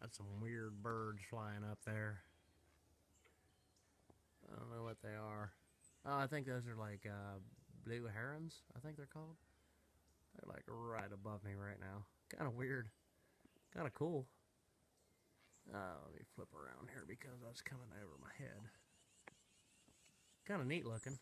Got some weird birds flying up there. I don't know what they are. Oh, I think those are like blue herons, I think they're called. They're like right above me right now. Kind of weird. Kind of cool. Let me flip around here because that's coming over my head. Kind of neat looking.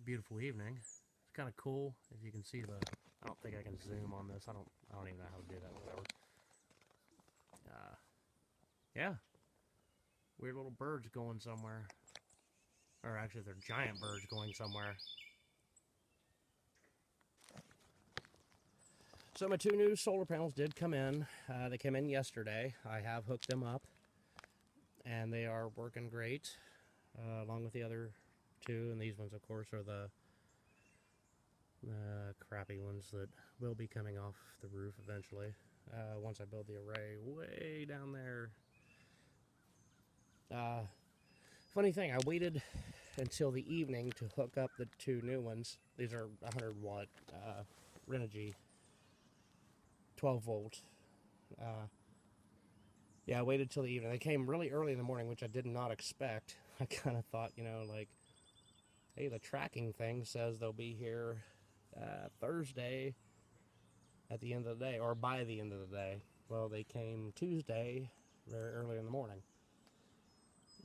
Beautiful evening. It's kind of cool if you can see the. I don't think I can zoom on this. I don't even know how to do that. Whatever. Yeah. Weird little birds going somewhere. Or actually, they're giant birds going somewhere. So my 2 new solar panels did come in. They came in yesterday. I have hooked them up, and they are working great, along with the other 2. And these ones, of course, are the crappy ones that will be coming off the roof eventually. Once I build the array way down there. Funny thing, I waited until the evening to hook up the 2 new ones. These are 100 watt Renogy 12 volt. Yeah, I waited till the evening. They came really early in the morning, which I did not expect. I kind of thought, like, hey, the tracking thing says they'll be here Thursday at the end of the day, or by the end of the day. Well, they came Tuesday very early in the morning.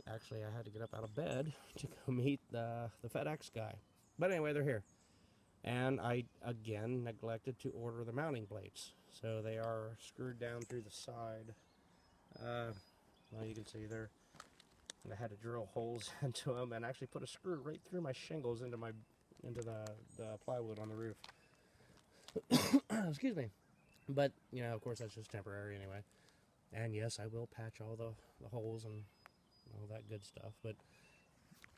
Actually, I had to get up out of bed to go meet the FedEx guy. But anyway, they're here. And I, again, neglected to order the mounting plates. So they are screwed down through the side. Well, you can see there. I had to drill holes into them and actually put a screw right through my shingles into the plywood on the roof. Excuse me. But, of course, that's just temporary anyway. And yes, I will patch all the holes and all that good stuff. But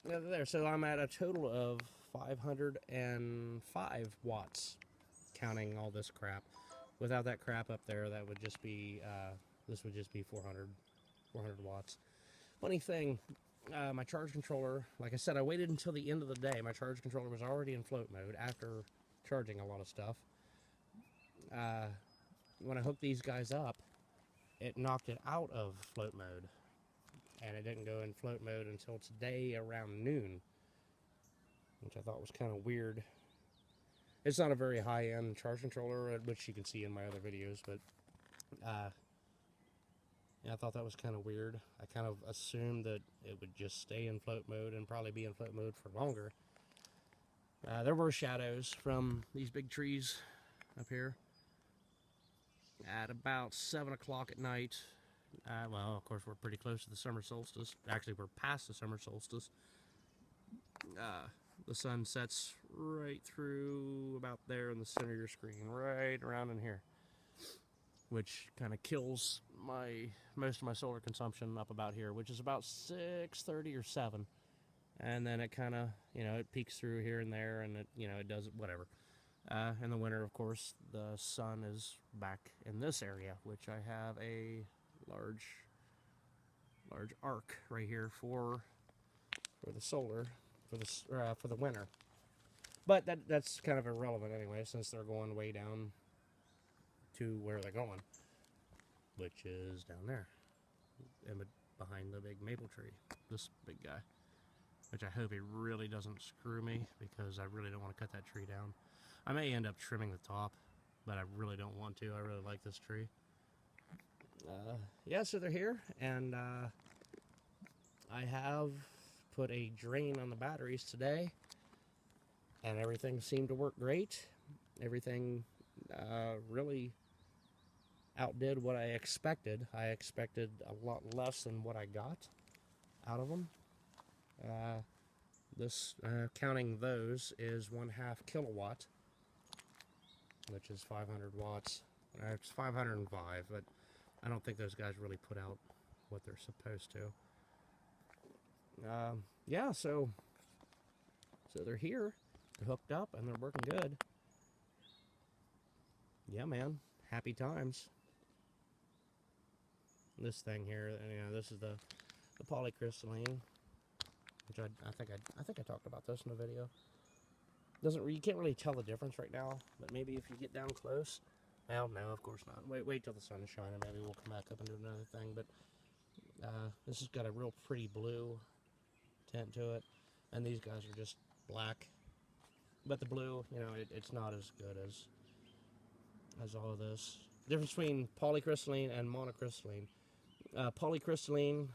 there, so I'm at a total of 505 watts, counting all this crap. Without that crap up there, that would just be this would just be 400 watts. Funny thing, my charge controller, like I said, I waited until the end of the day. My charge controller was already in float mode after charging a lot of stuff. When I hooked these guys up, it knocked it out of float mode. And it didn't go in float mode until today around noon, which I thought was kind of weird. It's not a very high-end charge controller, which you can see in my other videos, but yeah, I thought that was kind of weird. I kind of assumed that it would just stay in float mode and probably be in float mode for longer. There were shadows from these big trees up here at about 7 o'clock at night. Well, of course, we're pretty close to the summer solstice. Actually, we're past the summer solstice. The sun sets right through about there in the center of your screen, right around in here, which kind of kills most of my solar consumption up about here, which is about 6:30 or 7, and then it kind of it peeks through here and there, and it does whatever. In the winter, of course, the sun is back in this area, which I have a large arc right here for the solar for the winter. But that's kind of irrelevant anyway, since they're going way down to where they're going, which is down there, behind the big maple tree. This big guy, which I hope he really doesn't screw me, because I really don't want to cut that tree down. I may end up trimming the top, but I really don't want to. I really like this tree. Yeah, so they're here, and I have put a drain on the batteries today, and everything seemed to work great. Everything really outdid what I expected. I expected a lot less than what I got out of them. This, counting those, is 1/2 kilowatt, which is 500 watts. It's 505, but I don't think those guys really put out what they're supposed to. Yeah, so they're here, they're hooked up, and they're working good. Yeah, man, happy times. This thing here, this is the polycrystalline, which I think I talked about this in the video. You can't really tell the difference right now, but maybe if you get down close, Well, no, of course not. Wait till the sun is shining. Maybe we'll come back up and do another thing. But this has got a real pretty blue tint to it, and these guys are just black. But the blue, you know, it's not as good as all of this. The difference between polycrystalline and monocrystalline. Polycrystalline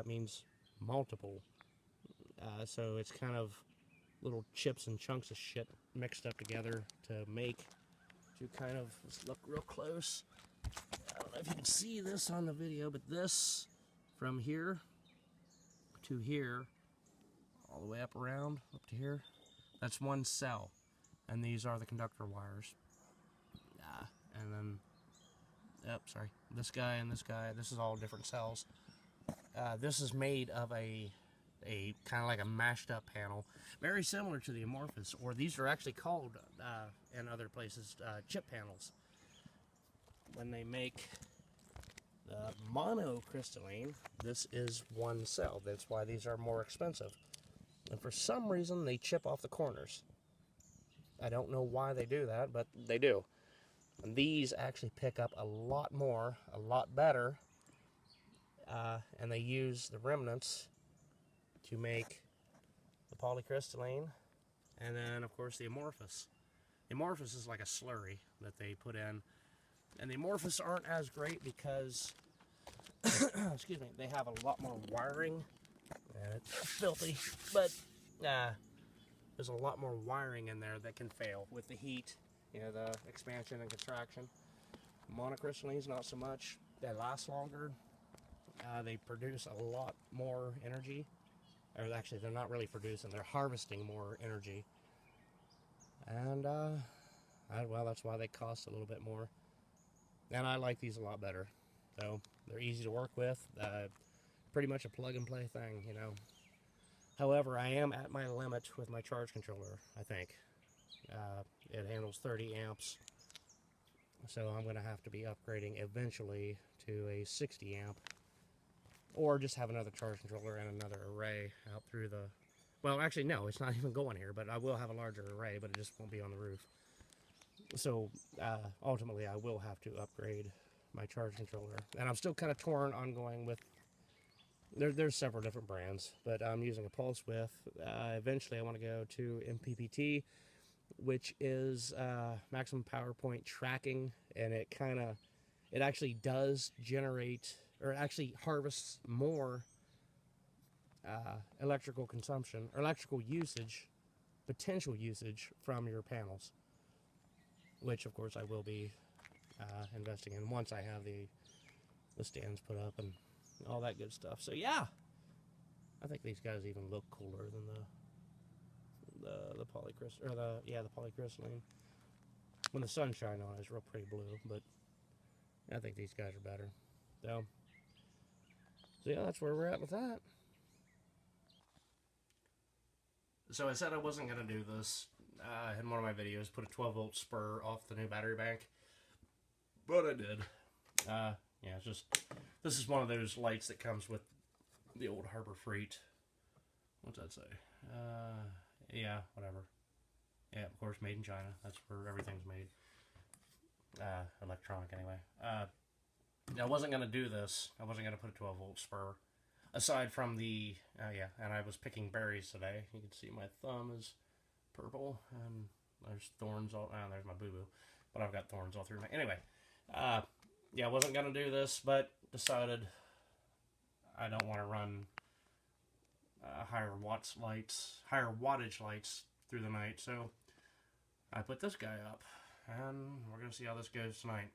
means multiple. So it's kind of little chips and chunks of shit mixed up together to kind of, let's look real close. I don't know if you can see this on the video, but this from here to here, all the way up around, up to here, that's one cell. And these are the conductor wires. And then, sorry, this guy and this guy, this is all different cells. This is made of a kind of like a mashed up panel, very similar to the Amorphous, or these are actually called in other places chip panels. When they make the monocrystalline, this is one cell. That's why these are more expensive. And for some reason, they chip off the corners. I don't know why they do that, but they do. And these actually pick up a lot more, a lot better, and they use the remnants to make the polycrystalline, and then of course the Amorphous. The Amorphous is like a slurry that they put in, and the Amorphous aren't as great because, excuse me, they have a lot more wiring, and it's filthy, but there's a lot more wiring in there that can fail with the heat, you know, the expansion and contraction. Monocrystallines, not so much. They last longer. They produce a lot more energy. Or actually, they're not really producing, they're harvesting more energy. And, well, that's why they cost a little bit more. And I like these a lot better. So, they're easy to work with. Pretty much a plug-and-play thing, you know. However, I am at my limit with my charge controller, I think. It handles 30 amps. So, I'm going to have to be upgrading eventually to a 60 amp. Or just have another charge controller and another array out through the... Well, actually, no, it's not even going here, but I will have a larger array, but it just won't be on the roof. So, ultimately, I will have to upgrade my charge controller. And I'm still kind of torn on going with... There's several different brands, but I'm using a pulse width. Eventually, I want to go to MPPT, which is maximum power point tracking, and it actually does generate... or actually harvests more electrical consumption, or electrical usage, potential usage from your panels, which of course I will be investing in once I have the stands put up and all that good stuff. So yeah, I think these guys even look cooler than the polycrystalline, or the polycrystalline. When the sun's shining on it, it's real pretty blue, but I think these guys are better. So yeah, that's where we're at with that. So I said I wasn't going to do this in one of my videos, put a 12-volt spur off the new battery bank, but I did. Yeah, it's just, this is one of those lights that comes with the old Harbor Freight. What's that say? Yeah, whatever. Yeah, of course, made in China. That's where everything's made. Electronic, anyway. I wasn't going to do this. I wasn't going to put a 12-volt spur. Aside from the, and I was picking berries today. You can see my thumb is purple, and there's thorns all, there's my boo-boo. But I've got thorns all through my, anyway. Yeah, I wasn't going to do this, but decided I don't want to run higher wattage lights through the night. So I put this guy up, and we're going to see how this goes tonight.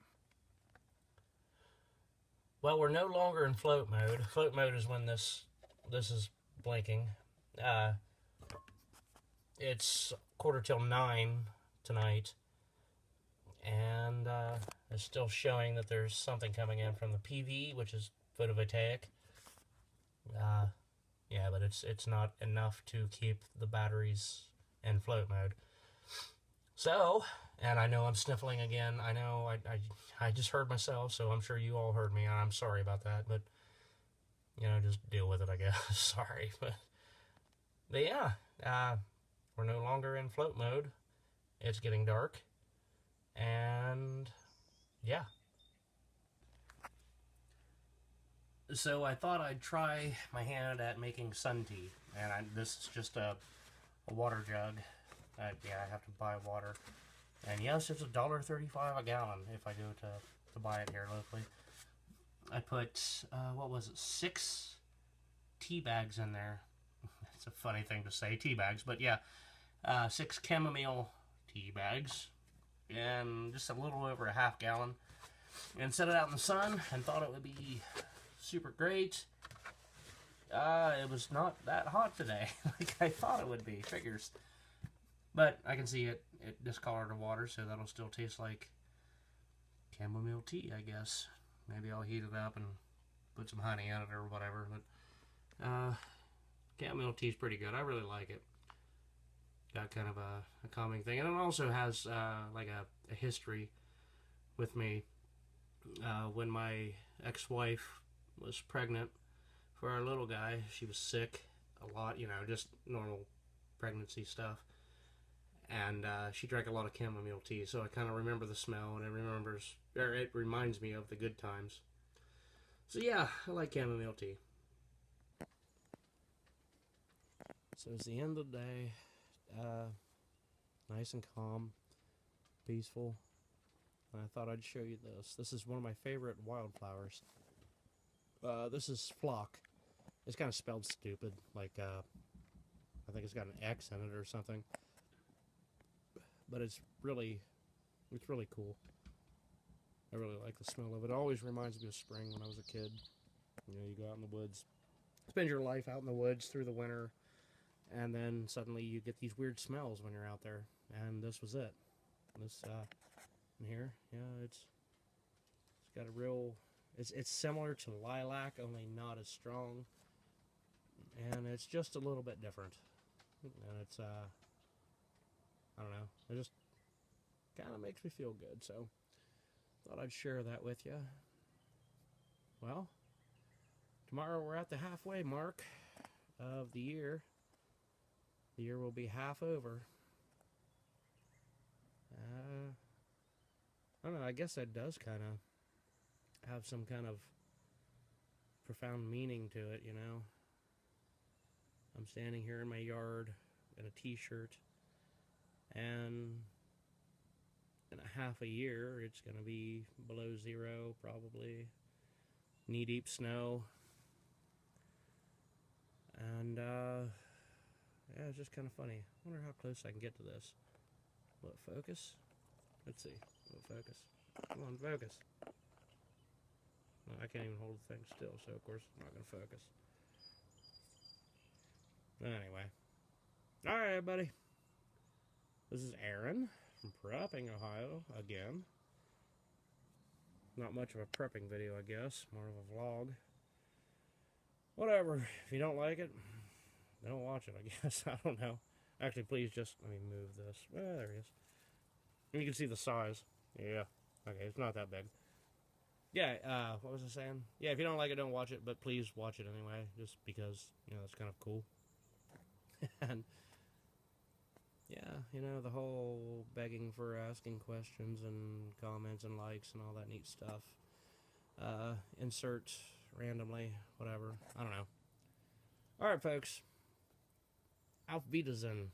Well, we're no longer in float mode. Float mode is when this is blinking. It's 9:15 tonight, and it's still showing that there's something coming in from the PV, which is photovoltaic. Yeah, but it's not enough to keep the batteries in float mode. So, and I know I'm sniffling again. I know I just heard myself, so I'm sure you all heard me, and I'm sorry about that, but, you know, just deal with it, I guess. Sorry, but yeah, we're no longer in float mode. It's getting dark, and So I thought I'd try my hand at making sun tea, and this is just a water jug. Yeah, I have to buy water, and yes, it's $1.35 a gallon if I go to buy it here locally. I put what was it, 6 tea bags in there. It's a funny thing to say, tea bags, but yeah, 6 chamomile tea bags, and just a little over a half gallon, and set it out in the sun, and thought it would be super great. It was not that hot today, like I thought it would be, figures. But I can see it discolored the water, so that'll still taste like chamomile tea, I guess. Maybe I'll heat it up and put some honey in it or whatever, but chamomile tea is pretty good. I really like it. Got kind of a calming thing, and it also has like a history with me. When my ex-wife was pregnant for our little guy, she was sick a lot, you know, just normal pregnancy stuff, and she drank a lot of chamomile tea, so I kind of remember the smell, and it reminds me of the good times. So yeah, I like chamomile tea. So it's the end of the day, nice and calm, peaceful. And I thought I'd show you this. This is one of my favorite wildflowers. This is flock. It's kind of spelled stupid, like I think it's got an X in it or something. But it's really cool. I really like the smell of it. It always reminds me of spring when I was a kid. You know, you go out in the woods, spend your life out in the woods through the winter, and then suddenly you get these weird smells when you're out there. And this was it. This in here, yeah, it's got a real. It's similar to lilac, only not as strong, and it's just a little bit different. And it's I don't know. It just kind of makes me feel good. So thought I'd share that with you. Well, tomorrow we're at the halfway mark of the year. The year will be half over. I don't know, I guess that does kind of have some kind of profound meaning to it, you know. I'm standing here in my yard in a t-shirt, and in a half a year it's going to be below zero, probably knee-deep snow, and yeah, it's just kind of funny. I wonder how close I can get to this. Will it focus? Let's see. Will it focus? Come on, focus. Well, I can't even hold the thing still, so of course it's not going to focus. Anyway. Alright, everybody. This is Aaron from Prepping, Ohio, again. Not much of a prepping video, I guess. More of a vlog. Whatever. If you don't like it, don't watch it, I guess. I don't know. Actually, please just let me move this. Well, there he is. And you can see the size. Yeah. Okay, it's not that big. Yeah, what was I saying? Yeah, if you don't like it, don't watch it, but please watch it anyway, just because, you know, it's kind of cool. And, yeah, you know, the whole begging for asking questions and comments and likes and all that neat stuff. Insert randomly, whatever. I don't know. Alright, folks. Auf Wiedersehen.